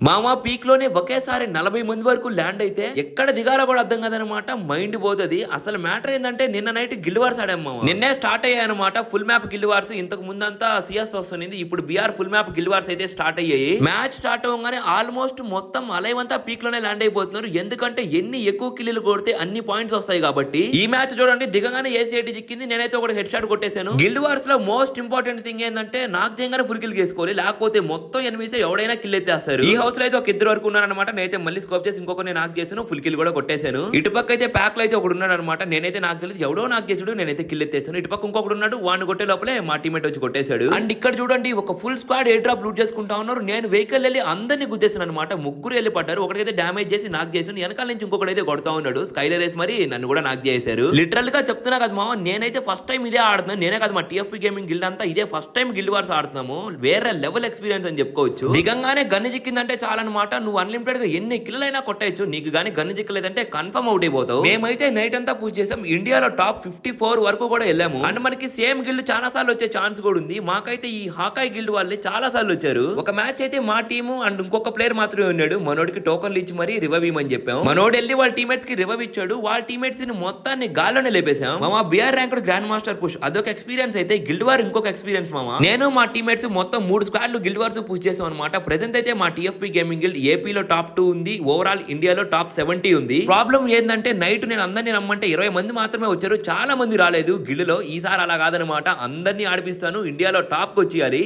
మామా పీక్ లోనే ఒకేసారి 40 మంది వరకు ల్యాండ్ అయితే ఎక్కడ దిగాలో కూడా అర్థం కదనమాట. మైండ్ పోతుంది. అసలు మ్యాటర్ ఏంటంటే నిన్న నైట్ గిల్డ్ వార్స్ ఆడాం మామ. నిన్నే స్టార్ట్ అయ్యాయన్నమాట ఫుల్ మ్యాప్ గిల్డ్ వార్స్. ఇంతకు ముందంతా సిఎస్ వస్తుంది, ఇప్పుడు BR full map guild wars అయితే స్టార్ట్ అయ్యాయి. మ్యాచ్ స్టార్ట్ అవ్వగానే ఆల్మోస్ట్ మొత్తం అలైవ్ అంతా పీక్ లోనే ల్యాండ్ అయిపోతున్నారు. ఎందుకంటే ఎన్ని ఎక్కువ కిల్లులు కొడితే అన్ని పాయింట్స్ వస్తాయి కాబట్టి. ఈ మ్యాచ్ చూడండి, దిగగానే ఏసీఐటీ చిక్కింది. నేనైతే ఒక హెడ్ షాట్ కొట్టేశాను. గిల్డ్ వార్స్ లో మోస్ట్ ఇంపార్టెంట్ థింగ్ ఏంటంటే నాకు దిగగానే ఫుల్ కిల్ చేసుకోవాలి, లేకపోతే మొత్తం ఎనిమిది ఎవడైనా కిల్ ఎత్తేస్తారు. ఈ హౌస్ లో అయితే ఒక ఇద్దరు వరకు ఉన్నారనమాట. నేనైతే మళ్ళీ స్కోప్ చేసి ఇంకొకరిని నాకు చేసాను, ఫుల్ కిల్ కూడా కొట్టేశాను. ఇటుపక్క అయితే ప్యాక్ లో అయితే ఒకడు ఉన్నాడు అనమాట. నేనైతే నాకు తెలియదు ఎవడో నాకు చేసాడు, నేనైతే కిల్ ఎత్తేసాను. ఇటుపక్క ఇంకొకడు ఉన్నాడు, వాడిని కొట్టే లోపలే మా టీమేట్ వచ్చి కొట్టేశాడు. అండ్ ఇక్కడ చూడండి ఒక full squad air drop loot చేసుకుంటా ఉన్నారు. నేను వెహికల్ వెళ్ళి అందరినీ గుద్దేశాను అనమాట. ముగ్గురు వెళ్ళి పడ్డారు. ఒకటికైతే డ్యామేజ్ చేసి నాకు చేసాను, వెనకాల నుంచి ఇంకొకటి కొడతా ఉన్నాడు. స్కైలర్ రేస్ మరి నన్ను కూడా నాకు చేశారు. లిటరల్ గా చెప్తున్నా కదా మామ, నేనైతే ఫస్ట్ టైం ఇదే ఆడుతున్నాను. నేనే కదా మా టీఎఫ్పీ గేమింగ్ గిల్డ్ అంతా ఇదే ఫస్ట్ టైం గిల్డ్ వార్స్ ఆడుతున్నాము. వేరే లెవెల్ ఎక్స్పీరియన్స్ అని చెప్పుకోవచ్చు. దిగంగానే గన్ను చిక్కిందంటే చాలా అనమాట. నువ్వు అన్లిమిటెడ్ గా ఎన్ని కిల్లైనా కొట్టేయచ్చు. నీకు గానీ గన్ను చిక్కలేదంటే కన్ఫర్మ్ అవుట్ అయిపోతావు. మేమైతే నైట్ అంతా పూజ చేసాం. ఇండియాలో టాప్ 54 వరకు కూడా వెళ్ళాము. అండ్ మనకి సేమ్ గిల్డ్ చాలా సార్లు వచ్చే ఛాన్స్ కూడా ఉంది. మాకైతే ఈ హాకాయ్ గిల్డ్ వాళ్ళే చాలా సార్లు వచ్చారు. ఒక మ్యాచ్ అయితే మా టీము అండ్ ఇంకొక ప్లేయర్ మాత్రమే ఉన్నాడు. మనోడికి టోకన్లు ఇచ్చి మరి రివైవ్ ఇవ్వమని చెప్పాం. మనోడు వెళ్ళి వాళ్ళ టీమేట్స్ కి రివైవ్ ఇచ్చాడు. వాళ్ళ టీమేట్స్ ని మొత్తాన్ని గాల్లోనే లేపేశాం. మా BR rank grand master push అదొక ఎక్స్పీరియన్స్ అయితే, గిల్డ్ వార్ ఇంకొక ఎక్స్పీరియన్స్ మామ. నేను మా టీమేట్స్ మొత్తం 3 స్క్వాడ్లు గిల్డ్ వార్స్ పుష్ చేసాం అనమాట. ప్రెజెంట్ అయితే మా టీఎఫ్పీ గేమింగ్ గిల్డ్ ఏపీలో టాప్ 2 ఉంది, ఓవరాల్ ఇండియాలో టాప్ 70 ఉంది. ప్రాబ్లం ఏంటంటే నైట్ నేను అందరినీ రమ్మంటే 20 మంది మాత్రమే వచ్చారు, చాలా మంది రాలేదు గిల్డ్ లో. ఈసారి అలా కాదనమాట, అందరినీ ఆడిపిస్తాను, ఇండియాలో టాప్ కి వచ్చేయాలి.